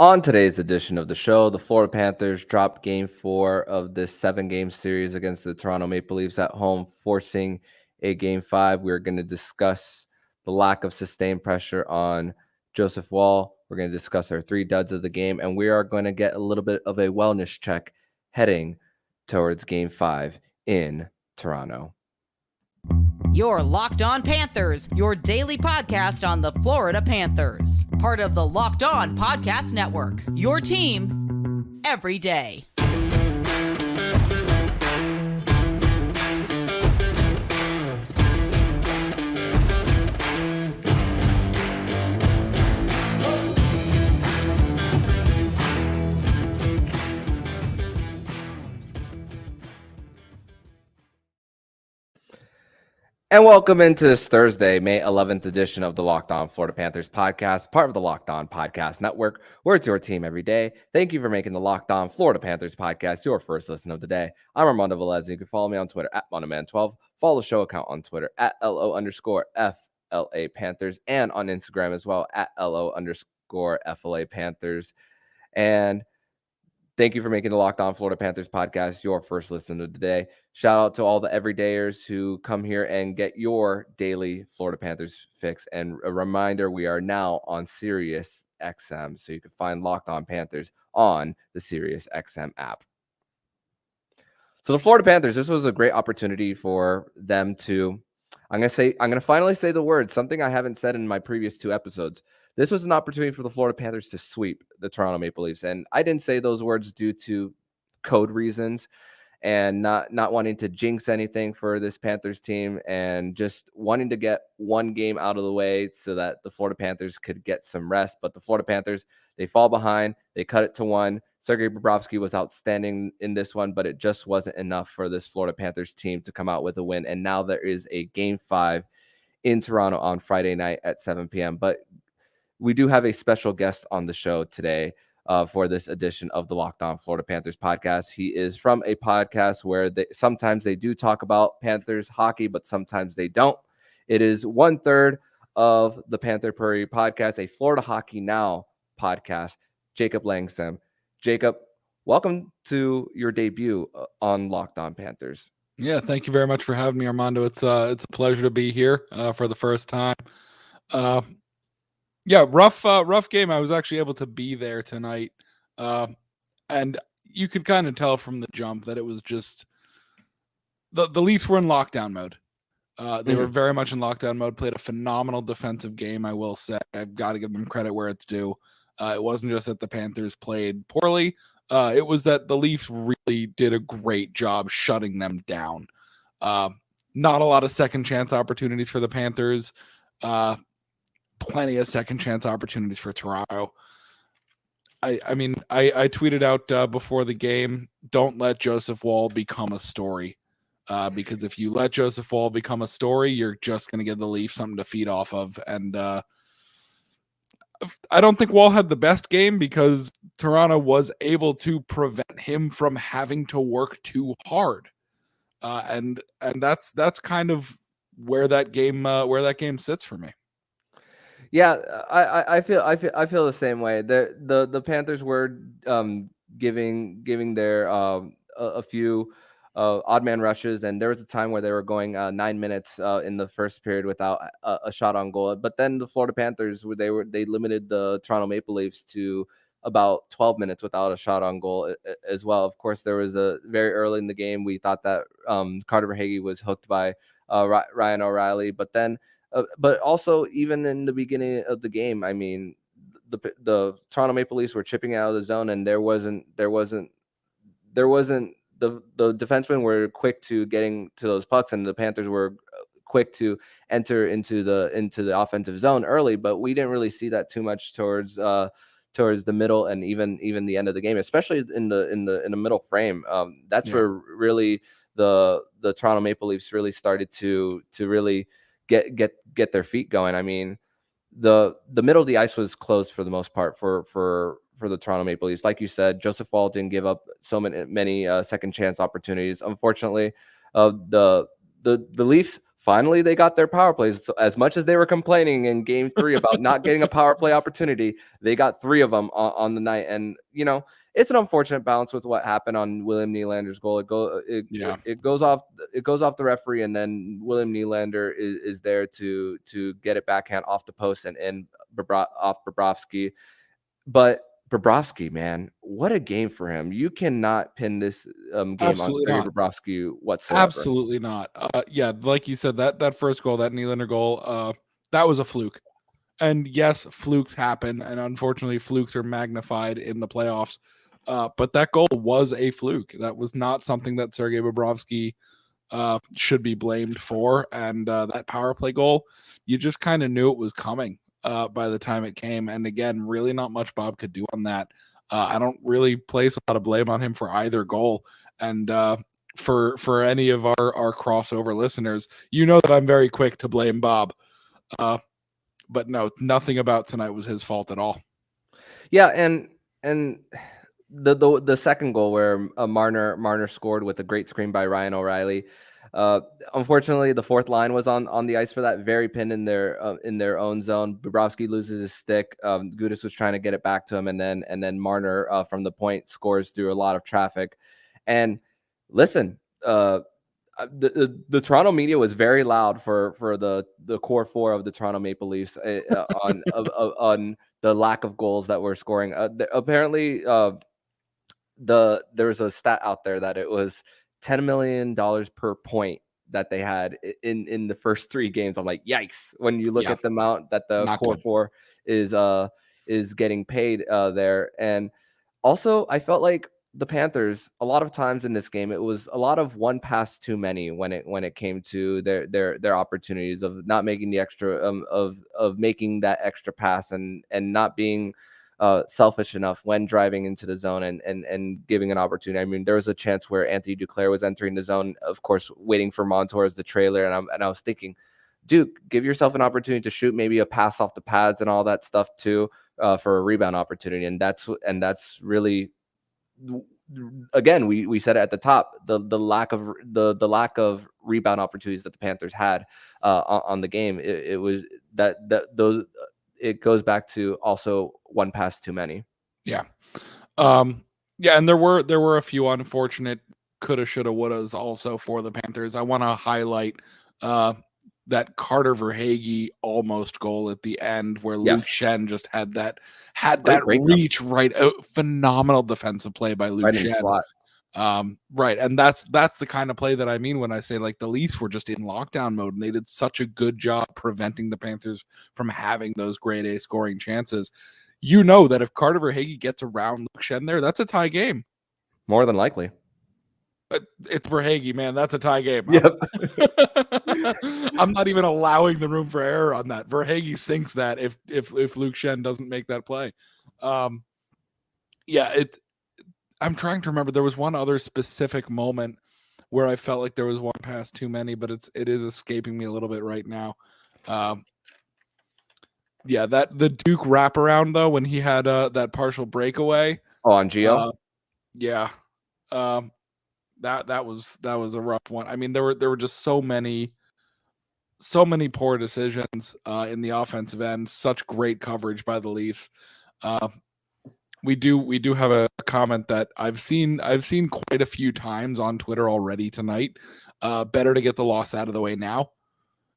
On today's edition of the show, the Florida Panthers dropped Game 4 of this 7-game series against the Toronto Maple Leafs at home, forcing a Game 5. We're going to discuss the lack of sustained pressure on Joseph Woll. We're going to discuss our 3 duds of the game, and we are going to get a little bit of a wellness check heading towards Game 5 in Toronto. You're Locked On Panthers, your daily podcast on the Florida Panthers. Part of the Locked On Podcast Network, your team every day. And welcome into this Thursday, May 11th edition of the Locked On Florida Panthers podcast, part of the Locked On Podcast Network, where it's your team every day. Thank you for making the Locked On Florida Panthers podcast your first listen of the day. I'm Armando Velez. You can follow me on Twitter at Monoman12. Follow the show account on Twitter at LO_FLA Panthers and on Instagram as well at LO_FLA Panthers. And thank you for making the Locked On Florida Panthers podcast your first listen of the day. Shout out to all the everydayers who come here and get your daily Florida Panthers fix. And a reminder, we are now on Sirius XM, so you can find Locked On Panthers on the Sirius XM app. So the Florida Panthers, this was a great opportunity for them to, I'm going to finally say the word, something I haven't said in my previous 2 episodes. This was an opportunity for the Florida Panthers to sweep the Toronto Maple Leafs. And I didn't say those words due to code reasons and not wanting to jinx anything for this Panthers team and just wanting to get one game out of the way so that the Florida Panthers could get some rest. But the Florida Panthers, they fall behind. They cut it to 1. Sergei Bobrovsky was outstanding in this one, but it just wasn't enough for this Florida Panthers team to come out with a win. And now there is a Game 5 in Toronto on Friday night at 7 p.m. But we do have a special guest on the show today for this edition of the Locked On Florida Panthers podcast. He is from a podcast where sometimes they do talk about Panthers hockey, but sometimes they don't. It is 1/3 of the Panther Pourri podcast, a Florida Hockey Now podcast. Jacob Langsam. Jacob, welcome to your debut on Locked On Panthers. Yeah, thank you very much for having me, Armando. It's a pleasure to be here for the first time. Yeah, rough game. I was actually able to be there tonight. And you could kind of tell from the jump that it was just the Leafs were in lockdown mode. They were very much in lockdown mode, played a phenomenal defensive game, I will say. I've got to give them credit where it's due. It wasn't just that the Panthers played poorly. It was that the Leafs really did a great job shutting them down. Not a lot of second chance opportunities for the Panthers. Plenty of second chance opportunities for Toronto. I tweeted out before the game, don't let Joseph Woll become a story. Because if you let Joseph Woll become a story, you're just going to give the Leafs something to feed off of. And I don't think Woll had the best game because Toronto was able to prevent him from having to work too hard. And that's kind of where that game sits for me. Yeah, I feel the same way. The Panthers were giving their a few odd man rushes, and there was a time where they were going 9 minutes in the first period without a shot on goal. But then the Florida Panthers they limited the Toronto Maple Leafs to about 12 minutes without a shot on goal as well. Of course, there was a very early in the game we thought that Carter Verhaeghe was hooked by Ryan O'Reilly, but then. But also, even in the beginning of the game, I mean, the Toronto Maple Leafs were chipping out of the zone, and there wasn't the defensemen were quick to getting to those pucks, and the Panthers were quick to enter into the offensive zone early. But we didn't really see that too much towards the middle and even the end of the game, especially in the middle frame. That's where really the Toronto Maple Leafs really started to really get their feet going. I mean, the middle of the ice was closed for the most part for the Toronto Maple Leafs. Like you said, Joseph Woll didn't give up so many second chance opportunities. Unfortunately, the Leafs finally they got their power plays. So as much as they were complaining in game 3 about not getting a power play opportunity, they got 3 of them on the night. And, it's an unfortunate balance with what happened on William Nylander's goal. It goes off the referee, and then William Nylander is there to get it backhand off the post and off Bobrovsky. But Bobrovsky, man, what a game for him. You cannot pin this game Absolutely on not. Bobrovsky whatsoever. Absolutely not. Like you said, that first goal, that Nylander goal, that was a fluke. And yes, flukes happen, and unfortunately, flukes are magnified in the playoffs. But that goal was a fluke. That was not something that Sergei Bobrovsky should be blamed for. And that power play goal, you just kind of knew it was coming by the time it came. And again, really not much Bob could do on that. I don't really place a lot of blame on him for either goal. And for any of our crossover listeners, you know that I'm very quick to blame Bob. But no, nothing about tonight was his fault at all. Yeah, and the second goal where Marner scored with a great screen by Ryan O'Reilly. Unfortunately, the fourth line was on the ice for that very pin in their own zone. Bobrovsky loses his stick. Gudas was trying to get it back to him, and then Marner from the point scores through a lot of traffic. And listen, the Toronto media was very loud for the core 4 of the Toronto Maple Leafs on the lack of goals that were scoring. Apparently, there was a stat out there that it was $10 million per point that they had in the first 3 games. I'm like, yikes! When you look at the amount that the core 4 is getting paid there, and also I felt like the Panthers, a lot of times in this game, it was a lot of one pass too many when it came to their opportunities of not making the extra of making that extra pass and not being selfish enough when driving into the zone and giving an opportunity. I mean, there was a chance where Anthony Duclair was entering the zone, of course, waiting for Montour as the trailer, and I was thinking, Duke, give yourself an opportunity to shoot maybe a pass off the pads and all that stuff too for a rebound opportunity, and that's really. Again, we said it at the top, the lack of rebound opportunities that the Panthers had on the game. It was those. It goes back to also one pass too many. Yeah, and there were a few unfortunate coulda, shoulda, wouldas also for the Panthers. I want to highlight that Carter Verhaeghe almost goal at the end where Luke Schenn just had that reach right out. Phenomenal defensive play by Luke Schenn. Right. And that's the kind of play that I mean when I say like the Leafs were just in lockdown mode and they did such a good job preventing the Panthers from having those grade A scoring chances. You know that if Carter Verhaeghe gets around Luke Schenn there, that's a tie game. More than likely. It's Verhaeghe, man. That's a tie game. Yep. I'm not even allowing the room for error on that. Verhaeghe sinks that if Luke Schenn doesn't make that play. I'm trying to remember. There was one other specific moment where I felt like there was one pass too many, but it is escaping me a little bit right now. That the Duke wraparound though when he had that partial breakaway. Oh, on Gio. That was a rough one. I mean, there were just so many poor decisions in the offensive end. Such great coverage by the Leafs. We do have a comment that I've seen quite a few times on Twitter already tonight. Better to get the loss out of the way now.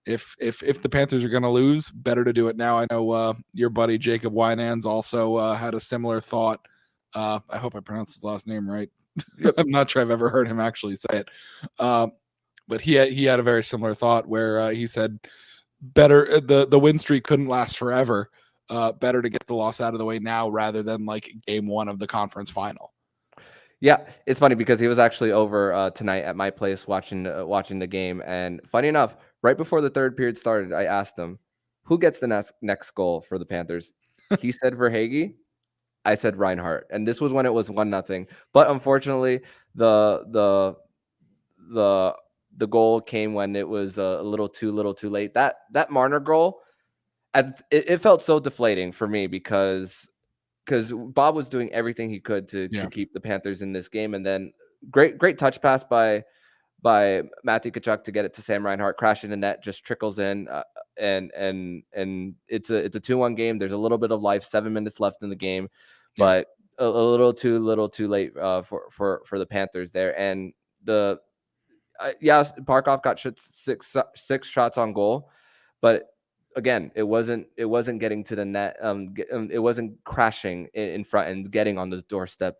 If the Panthers are going to lose, better to do it now. I know your buddy Jacob Winans also had a similar thought. I hope I pronounced his last name right. I'm not sure I've ever heard him actually say it. But he had a very similar thought where he said, better the win streak couldn't last forever. Better to get the loss out of the way now rather than like game 1 of the conference final. Yeah, it's funny because he was actually over tonight at my place watching the game. And funny enough, right before the third period started, I asked him, who gets the next goal for the Panthers? He said Verhaeghe. I said Reinhart, and this was when it was 1-0. But unfortunately, the goal came when it was a little too late. That Marner goal, it felt so deflating for me because Bob was doing everything he could to keep the Panthers in this game, and then great touch pass by by Matthew Tkachuk to get it to Sam Reinhart, crashing the net, just trickles in, and it's a 2-1 game. There's a little bit of life, 7 minutes left in the game, but a little too late for the Panthers there. And Barkov got six shots on goal, but again, it wasn't getting to the net. It wasn't crashing in front and getting on the doorstep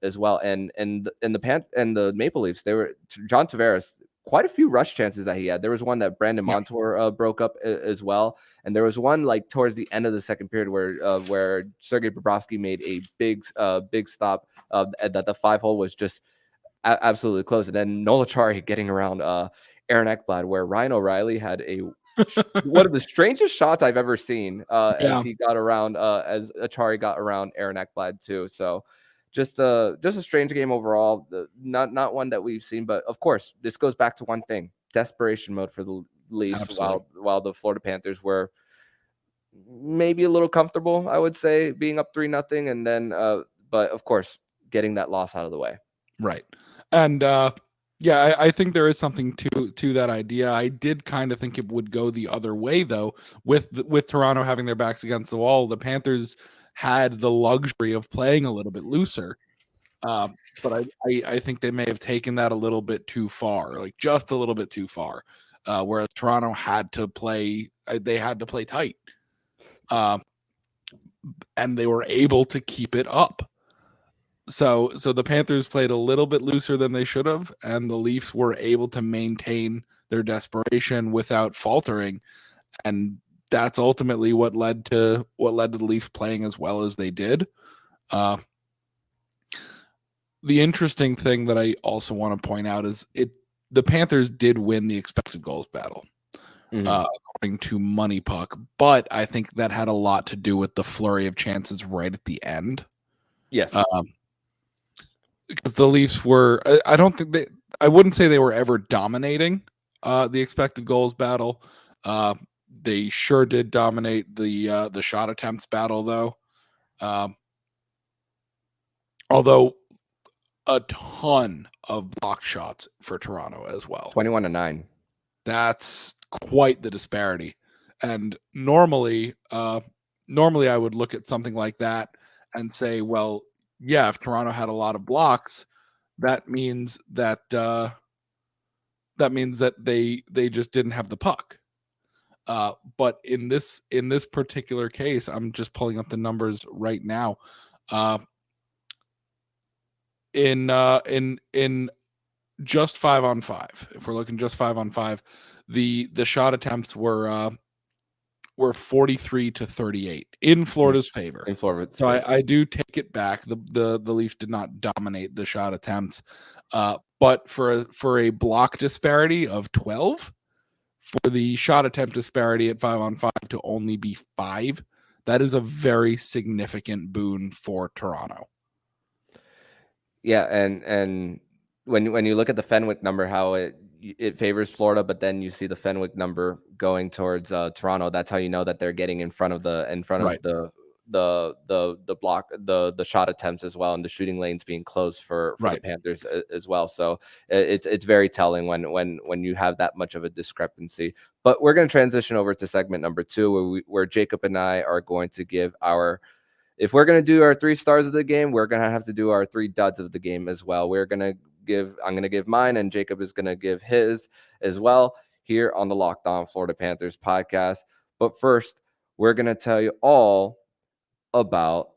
as well. And the Maple Leafs, they were John Tavares, quite a few rush chances that he had. There was one that Brandon Montour broke up as well, and there was one like towards the end of the second period where Sergei Bobrovsky made a big stop that the 5-hole was just absolutely close. And then Nola Chari getting around Aaron Ekblad, where Ryan O'Reilly had one of the strangest shots I've ever seen as he got around, as Achari got around Aaron Ekblad too. So just a strange game overall. Not one that we've seen, but of course this goes back to one thing: desperation mode for the Leafs, while the Florida Panthers were maybe a little comfortable, I would say, being up 3-0, and then but of course getting that loss out of the way. Right. And I think there is something to that idea. I did kind of think it would go the other way, though, with Toronto having their backs against the wall. The Panthers had the luxury of playing a little bit looser, but I think they may have taken that a little bit too far, like just a little bit too far. Whereas Toronto had to play, they had to play tight, and they were able to keep it up. So the Panthers played a little bit looser than they should have, and the Leafs were able to maintain their desperation without faltering, and that's ultimately what led to the Leafs playing as well as they did. The interesting thing that I also want to point out is the Panthers did win the expected goals battle, according to Money Puck, but I think that had a lot to do with the flurry of chances right at the end. Yes. Because the Leafs were, I wouldn't say they were ever dominating the expected goals battle. They sure did dominate the shot attempts battle, though. Although a ton of blocked shots for Toronto as well. 21-9. That's quite the disparity. And normally I would look at something like that and say, well, yeah, if Toronto had a lot of blocks, that means that they just didn't have the puck. But in this particular case, I'm just pulling up the numbers right now. In just 5-on-5, if we're looking just 5-on-5, the shot attempts were 43-38 in Florida's favor. So I do take it back. The Leafs did not dominate the shot attempts, but for a block disparity of 12, for the shot attempt disparity at 5-on-5 to only be 5, that is a very significant boon for Toronto. Yeah, and when you look at the Fenwick number, how it favors Florida, but then you see the Fenwick number going towards Toronto. That's how you know that they're getting in front of the block, the shot attempts as well, and the shooting lanes being closed for the Panthers as well. So it's very telling when you have that much of a discrepancy. But we're going to transition over to segment number 2, where Jacob and I are going to give if we're going to do our 3 stars of the game, we're going to have to do our 3 duds of the game as well. I'm going to give mine, and Jacob is going to give his as well here on the Locked On Florida Panthers podcast. But first, we're going to tell you all about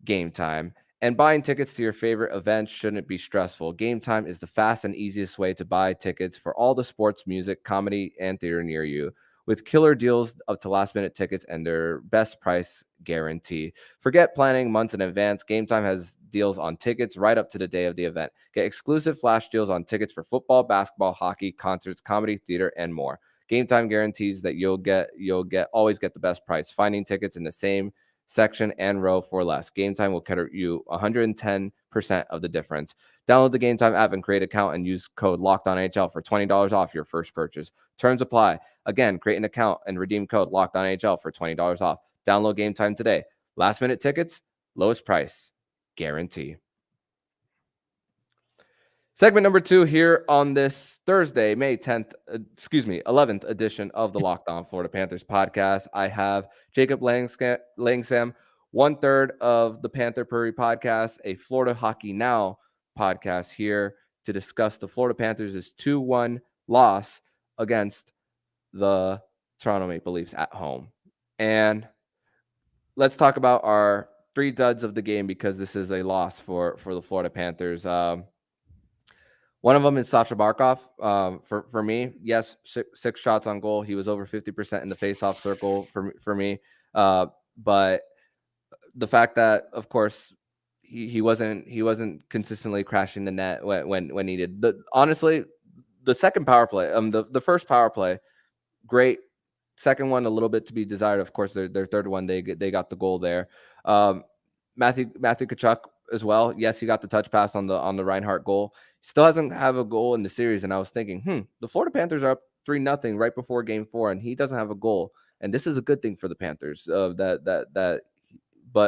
Game Time. And buying tickets to your favorite events shouldn't be stressful. Game Time is the fast and easiest way to buy tickets for all the sports, music, comedy, and theater near you. With killer deals up to last-minute tickets and their best price guarantee. Forget planning months in advance. Game Time has deals on tickets right up to the day of the event. Get exclusive flash deals on tickets for football, basketball, hockey, concerts, comedy, theater, and more. Game Time guarantees that you'll always get the best price. Finding tickets in the same section and row for less. Game Time will cover you 110% of the difference. Download the Game Time app and create an account and use code LOCKEDONNHL for $20 off your first purchase. Terms apply. Again, create an account and redeem code LOCKEDONNHL for $20 off. Download Game Time today. Last minute tickets, lowest price guarantee. Segment number 2 here on this Thursday, May 11th edition of the Locked On Florida Panthers podcast. I have Jacob Langsam, 1/3 of the Panther Pourri podcast, a Florida Hockey Now podcast, here to discuss the Florida Panthers' 2-1 loss against the Toronto Maple Leafs at home. And let's talk about our 3 duds of the game, because this is a loss for the Florida Panthers. One of them is Sasha Barkov. For me, yes, 6 shots on goal. He was over 50% in the faceoff circle for me. But the fact that, of course, he wasn't consistently crashing the net when needed. Honestly, the second power play, the first power play, great. Second one, a little bit to be desired. Of course, their third one, they got the goal there. Matthew Tkachuk as well. Yes, he got the touch pass on the Reinhart goal. Still hasn't have a goal in the series, and I was thinking, the Florida Panthers are up 3-0 right before Game 4, and he doesn't have a goal, and this is a good thing for the Panthers. But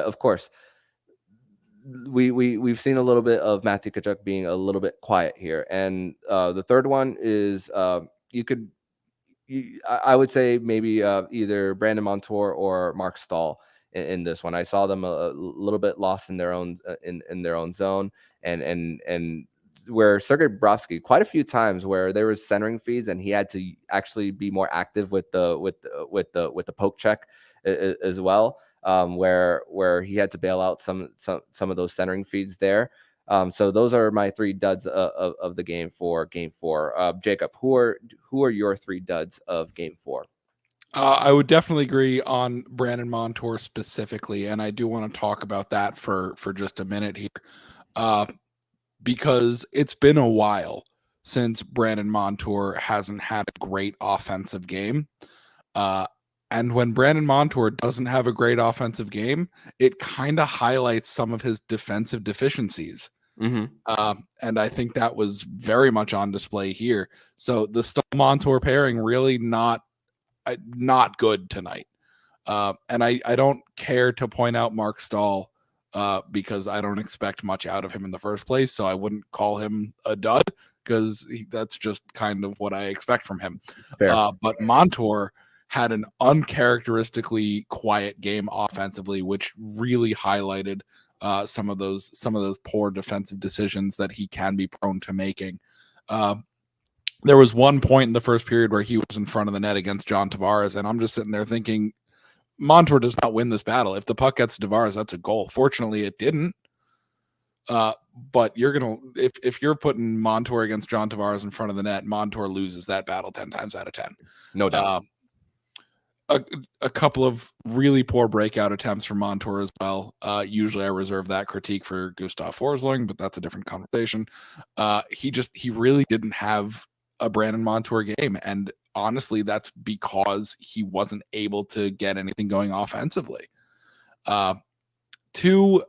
of course, we've seen a little bit of Matthew Tkachuk being a little bit quiet here, and the third one is I would say maybe either Brandon Montour or Mark Stahl in this one. I saw them a little bit lost in their own in their own zone, and where Sergei Bobrovsky quite a few times where there was centering feeds and he had to actually be more active with the poke check as well, where he had to bail out some of those centering feeds there. So those are my 3 duds of the game for Game 4. Jacob, who are your 3 duds of Game 4? I would definitely agree on Brandon Montour specifically, and I do want to talk about that for just a minute here, because it's been a while since Brandon Montour hasn't had a great offensive game. And when Brandon Montour doesn't have a great offensive game, it kind of highlights some of his defensive deficiencies. Mm-hmm. And I think that was very much on display here. So the Stahl-Montour pairing really not good tonight. And I don't care to point out Mark Stahl because I don't expect much out of him in the first place. So I wouldn't call him a dud because that's just kind of what I expect from him. But Montour had an uncharacteristically quiet game offensively, which really highlighted some of those poor defensive decisions that he can be prone to making. There was one point in the first period where he was in front of the net against John Tavares, and I'm just sitting there thinking, Montour does not win this battle. If the puck gets to Tavares, that's a goal. Fortunately, it didn't. But if you're putting Montour against John Tavares in front of the net, Montour loses that battle 10 times out of 10. No doubt. A couple of really poor breakout attempts from Montour as well. Usually I reserve that critique for Gustav Forsling, but that's a different conversation. He really didn't have a Brandon Montour game, and honestly, that's because he wasn't able to get anything going offensively. 2,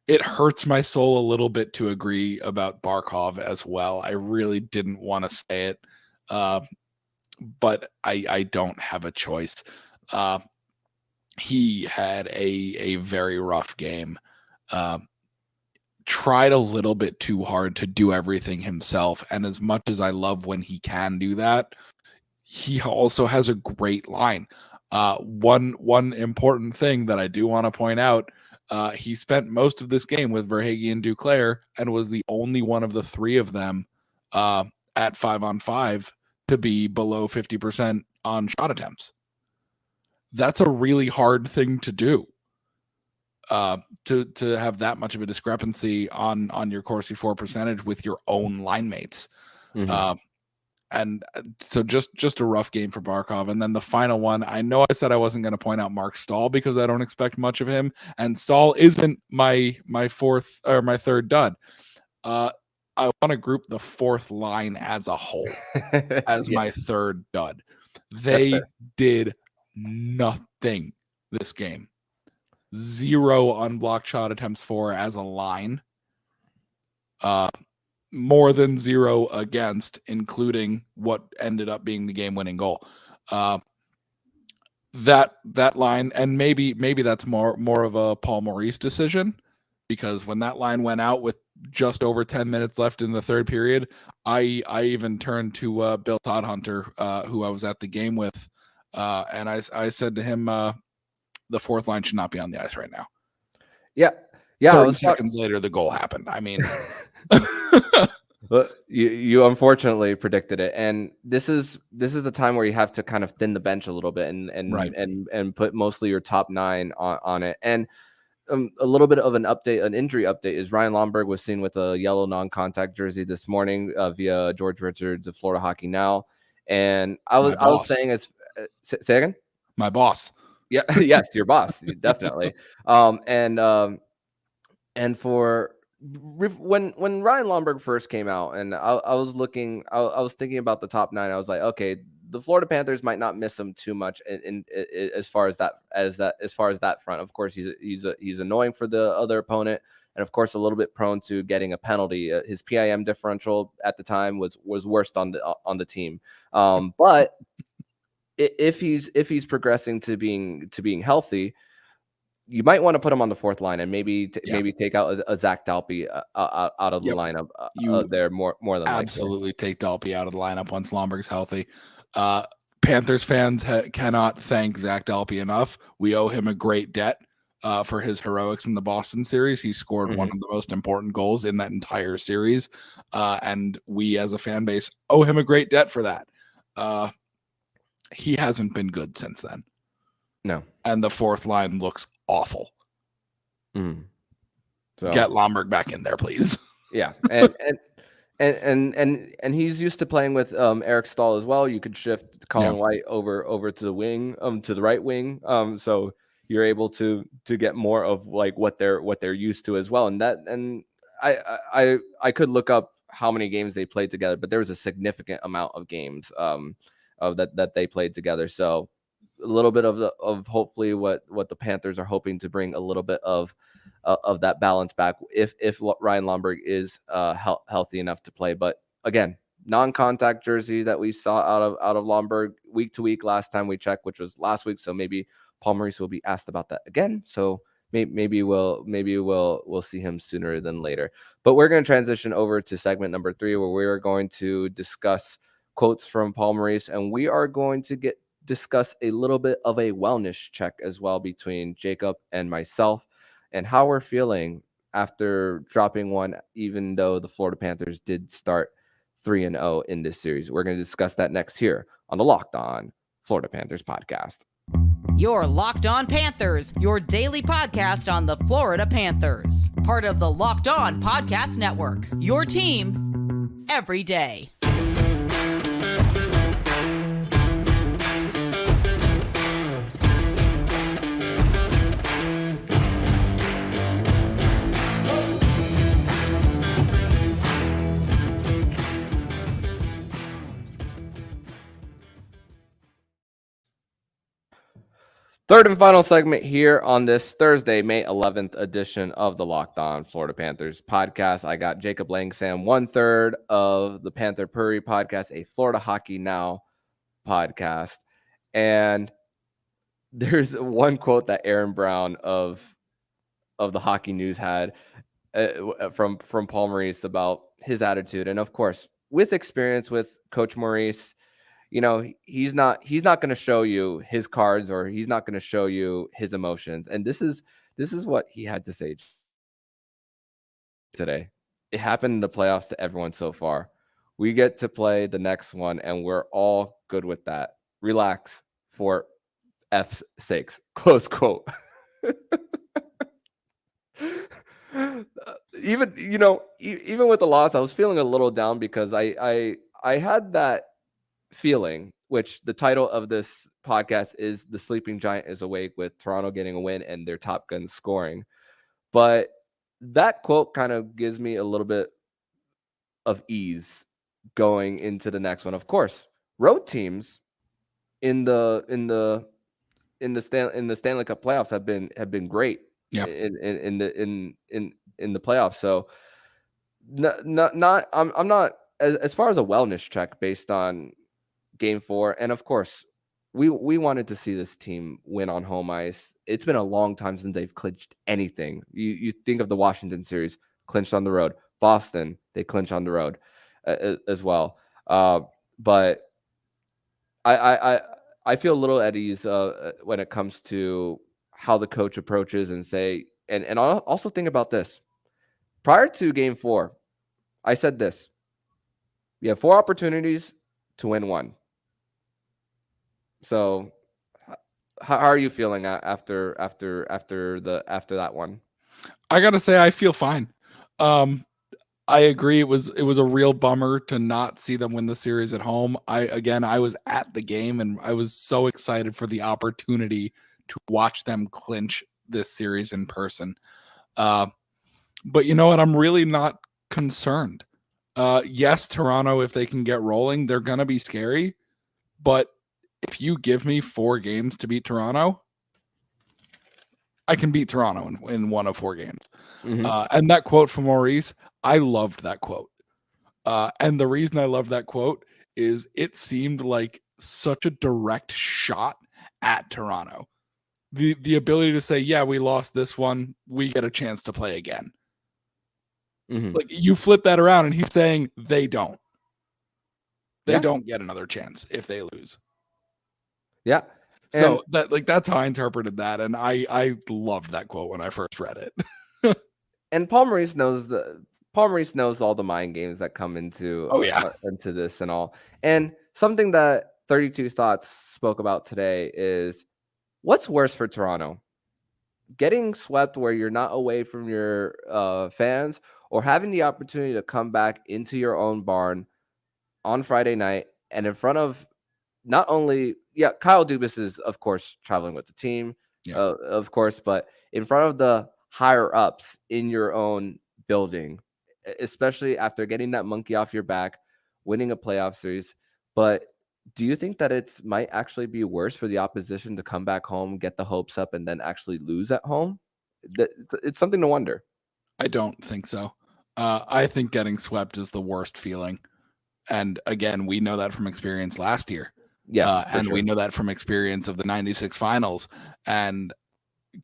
it hurts my soul a little bit to agree about Barkov as well. I really didn't want to say it, but I don't have a choice. He had a very rough game. Tried a little bit too hard to do everything himself, and as much as I love when he can do that, he also has a great line. One important thing that I do want to point out, he spent most of this game with Verhaeghe and Duclair and was the only one of the 3 of them at 5-on-5 to be below 50% on shot attempts. That's a really hard thing to do. To have that much of a discrepancy on your Corsi 4 percentage with your own line mates. Mm-hmm. And so just a rough game for Barkov. And then the final one, I know I said I wasn't going to point out Mark Stahl because I don't expect much of him. And Stahl isn't my 4th or my 3rd dud. I want to group the 4th line as a whole as my 3rd dud. They did nothing this game. 0 unblocked shot attempts for as a line. More than 0 against, including what ended up being the game-winning goal. That line, and maybe that's more of a Paul Maurice decision, because when that line went out with just over 10 minutes left in the third period, I even turned to Bill Todhunter, who I was at the game with, and I said to him, the fourth line should not be on the ice right now. Yeah. 30 seconds later, the goal happened. I mean, but you unfortunately predicted it, and this is the time where you have to kind of thin the bench a little bit and put mostly your top 9 on it. And a little bit of an injury update is Ryan Lomberg was seen with a yellow non-contact jersey this morning via George Richards of Florida Hockey Now, and I was saying it's say again, my boss. Yeah, yes, your boss, definitely. And for when Ryan Lomberg first came out, and I was thinking about the top 9. I was like, okay, the Florida Panthers might not miss him too much in as far as that front. Of course, he's annoying for the other opponent, and of course, a little bit prone to getting a penalty. His PIM differential at the time was worst on the team. But if he's progressing to being healthy, you might want to put him on the fourth line and maybe take out a Zach Dalpe out of the lineup. There more than absolutely likely. Take Dalpe out of the lineup once Lomberg's healthy. Panthers fans cannot thank Zach Dalpe enough. We owe him a great debt for his heroics in the Boston series. He scored one of the most important goals in that entire series, and we as a fan base owe him a great debt for that. He hasn't been good since then. No, and the fourth line looks awful. So, get Lomberg back in there, please. Yeah, and he's used to playing with Eric Stahl as well. You could shift Colin White over to the wing, to the right wing. So you're able to get more of like what they're used to as well. And I could look up how many games they played together, but there was a significant amount of games that they played together. So a little bit of hopefully what the Panthers are hoping to bring a little bit of that balance back if Ryan Lomberg is healthy enough to play. But again, non-contact jersey that we saw out of Lomberg week to week last time we checked, which was last week. So maybe Paul Maurice will be asked about that again. So maybe we'll see him sooner than later. But we're going to transition over to segment number 3, where we are going to discuss quotes from Paul Maurice, and we are going to discuss a little bit of a wellness check as well between Jacob and myself, and how we're feeling after dropping one, even though the Florida Panthers did start 3-0 in this series. We're going to discuss that next here on the Locked On Florida Panthers podcast. Your Locked On Panthers, your daily podcast on the Florida Panthers. Part of the Locked On Podcast Network. Your team every day. Third and final segment here on this Thursday, May 11th edition of the Locked On Florida Panthers podcast. I got Jacob Langsam, 1/3 of the Panther Pourri podcast, a Florida Hockey Now podcast. And there's one quote that Aaron Brown of the Hockey News had from Paul Maurice about his attitude. And of course, with experience with Coach Maurice, you know, he's not going to show you his cards, or he's not going to show you his emotions. And this is what he had to say today. It happened in the playoffs to everyone so far. We get to play the next one, and we're all good with that. Relax, for F's sakes. Close quote. Even with the loss, I was feeling a little down because I had that feeling, which the title of this podcast is "The Sleeping Giant is Awake," with Toronto getting a win and their top gun scoring. But that quote kind of gives me a little bit of ease going into the next one. Of course, road teams in the Stanley Cup playoffs have been great. Yeah. In the playoffs. So I'm not as far as a wellness check based on Game 4, and of course we wanted to see this team win on home ice. It's been a long time since they've clinched anything. You think of the Washington series, clinched on the road. Boston, they clinch on the road as well. But I feel a little at ease when it comes to how the coach approaches and say, and I'll also think about this. Prior to Game 4, I said this: you have 4 opportunities to win 1. So, how are you feeling after that one? I gotta say, I feel fine. I agree. It was a real bummer to not see them win the series at home. I was at the game and I was so excited for the opportunity to watch them clinch this series in person. But you know what? I'm really not concerned. Yes, Toronto, if they can get rolling, they're gonna be scary. But if you give me 4 games to beat Toronto, I can beat Toronto in 1 of 4 games. Mm-hmm. And that quote from Maurice, I loved that quote. And the reason I loved that quote is it seemed like such a direct shot at Toronto. The ability to say, yeah, we lost this one, we get a chance to play again. Mm-hmm. Like, you flip that around and he's saying they don't. They don't get another chance if they lose. Yeah. So that's how I interpreted that, and I loved that quote when I first read it. And Paul Maurice knows all the mind games that come into into this and all. And something that 32 Thoughts spoke about today is, what's worse for Toronto? Getting swept where you're not away from your fans, or having the opportunity to come back into your own barn on Friday night and in front of not only Kyle Dubas is, of course, traveling with the team, of course, but in front of the higher ups in your own building, especially after getting that monkey off your back, winning a playoff series. But do you think that it might actually be worse for the opposition to come back home, get the hopes up, and then actually lose at home? It's something to wonder. I don't think so. I think getting swept is the worst feeling. And again, we know that from experience last year. Yes, and we know that from experience of the 96 finals. And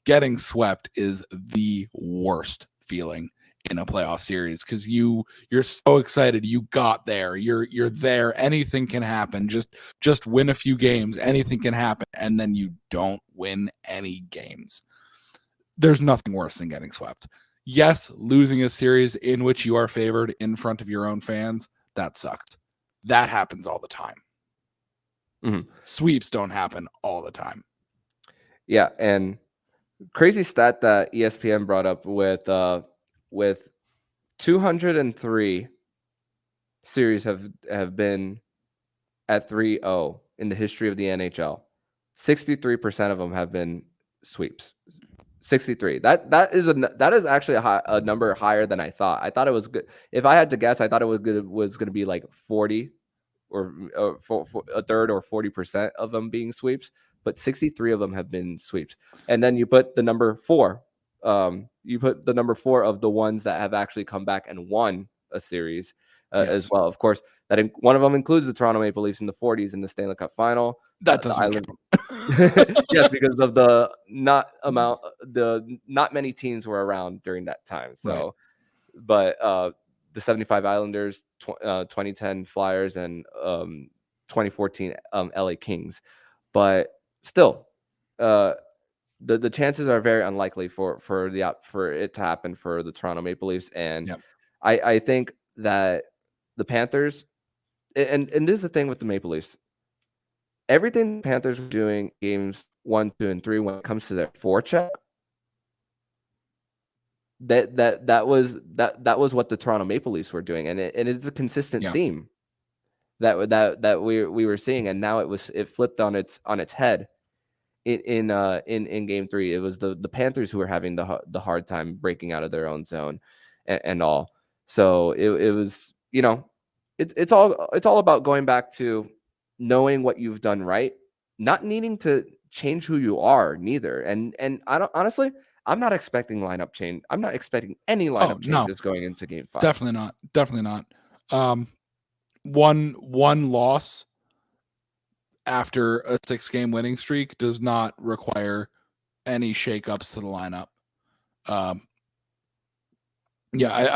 getting swept is the worst feeling in a playoff series, because you're so excited. You got there. You're there. Anything can happen. Just win a few games. Anything can happen. And then you don't win any games. There's nothing worse than getting swept. Yes, losing a series in which you are favored in front of your own fans, that sucks. That happens all the time. Mm-hmm. Sweeps don't happen all the time. Yeah, and crazy stat that ESPN brought up with 203 series have been at 3-0 in the history of the NHL. 63% of them have been sweeps. 63. That is actually a number higher than I thought. I thought it was good. If I had to guess, I thought it was going to be like 40 or for a third or 40% of them being sweeps, but 63 of them have been sweeps. And then you put the number 4. You put the number 4 of the ones that have actually come back and won a series as well. Of course, one of them includes the Toronto Maple Leafs in the 40s in the Stanley Cup final. That doesn't count. Yes, because of not many teams were around during that time. So, right. But the 75 Islanders, 2010 Flyers, and 2014 LA Kings. But still, the chances are very unlikely for it to happen for the Toronto Maple Leafs. And I think that the Panthers, and this is the thing with the Maple Leafs, everything the Panthers were doing games 1, 2, and 3 when it comes to their forecheck, that was what the Toronto Maple Leafs were doing, and it's a consistent theme that we were seeing, and now it flipped on its head in Game 3. It was the Panthers who were having the hard time breaking out of their own zone and all. So it was, it's all about going back to knowing what you've done right, not needing to change who you are neither. And I'm not expecting lineup change. I'm not expecting any lineup changes going into Game 5. Definitely not. One loss after a 6-game winning streak does not require any shakeups to the lineup. I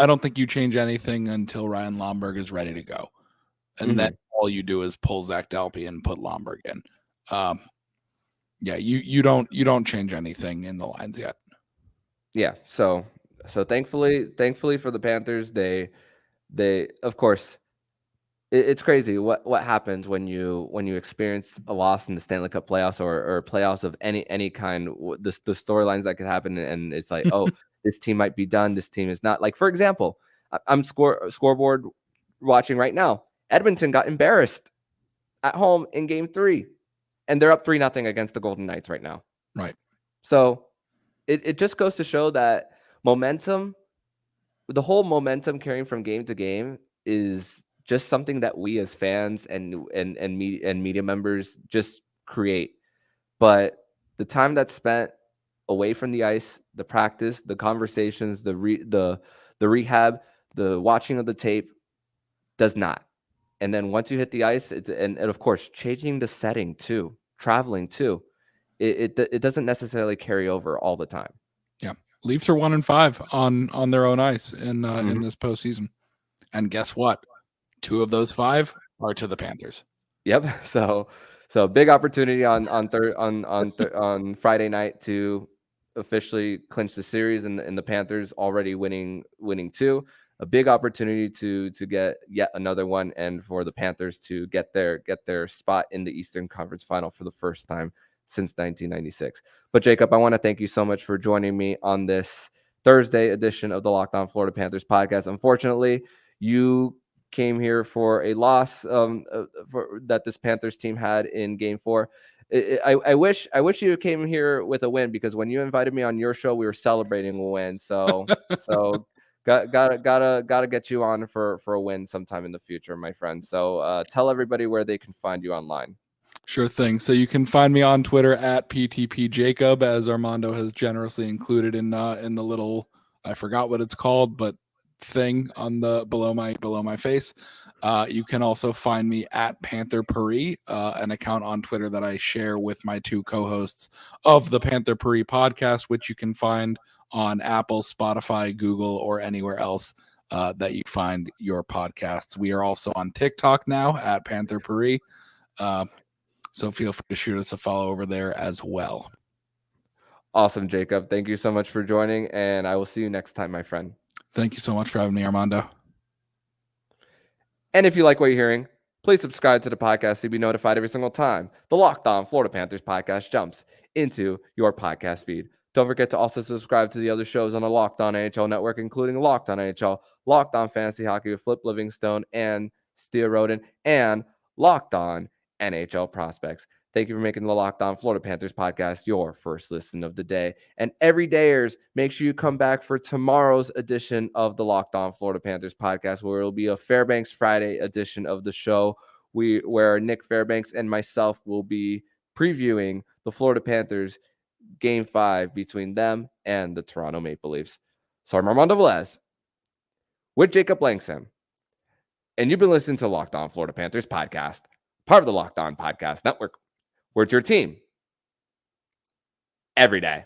don't think you change anything until Ryan Lomberg is ready to go. And then all you do is pull Zach Dalpe and put Lomberg in. You don't change anything in the lines yet. Yeah. So thankfully for the Panthers, they of course, it's crazy what happens when you experience a loss in the Stanley Cup playoffs or playoffs of any kind. The storylines that could happen, and it's like, oh, this team might be done. This team is not. Like, for example, I'm scoreboard watching right now. Edmonton got embarrassed at home in Game 3, and they're up 3-0 against the Golden Knights right now. Right. So it just goes to show that momentum, the whole momentum carrying from game to game, is just something that we as fans and media members just create. But the time that's spent away from the ice, the practice, the conversations, the rehab, the watching of the tape does not. And then once you hit the ice, it's and of course changing the setting too, traveling too. It doesn't necessarily carry over all the time. Yeah, Leafs are 1-5 on their own ice in this postseason, and guess what? 2 of those 5 are to the Panthers. Yep. So big opportunity on Friday night to officially clinch the series, and the Panthers already winning 2. A big opportunity to get yet another one, and for the Panthers to get their spot in the Eastern Conference Final for the first time since 1996. But Jacob, I want to thank you so much for joining me on this Thursday edition of the Locked On Florida Panthers podcast. Unfortunately, you came here for a loss that this Panthers team had in Game 4. I wish you came here with a win, because when you invited me on your show, we were celebrating a win. So gotta get you on for a win sometime in the future, my friend. So tell everybody where they can find you online. Sure thing. So you can find me on Twitter at PTPJacob, as Armando has generously included in the little, I forgot what it's called, but thing on the below my face. You can also find me at Panther Pourri, an account on Twitter that I share with my 2 co-hosts of the Panther Pourri podcast, which you can find on Apple, Spotify, Google, or anywhere else that you find your podcasts. We are also on TikTok now at Panther Pourri. So feel free to shoot us a follow over there as well. Awesome, Jacob. Thank you so much for joining, and I will see you next time, my friend. Thank you so much for having me, Armando. And if you like what you're hearing, please subscribe to the podcast so you'll be notified every single time the Locked On Florida Panthers podcast jumps into your podcast feed. Don't forget to also subscribe to the other shows on the Locked On NHL network, including Locked On NHL, Locked On Fantasy Hockey with Flip Livingstone and Steer Roden, and Locked On NHL Prospects. Thank you for making the Locked On Florida Panthers podcast your first listen of the day. And everydayers, make sure you come back for tomorrow's edition of the Locked On Florida Panthers podcast, where it will be a Fairbanks Friday edition of the show, where Nick Fairbanks and myself will be previewing the Florida Panthers Game 5 between them and the Toronto Maple Leafs. So I'm Armando Velez with Jacob Langsam, and you've been listening to Locked On Florida Panthers podcast, part of the Locked On Podcast Network, where it's your team every day.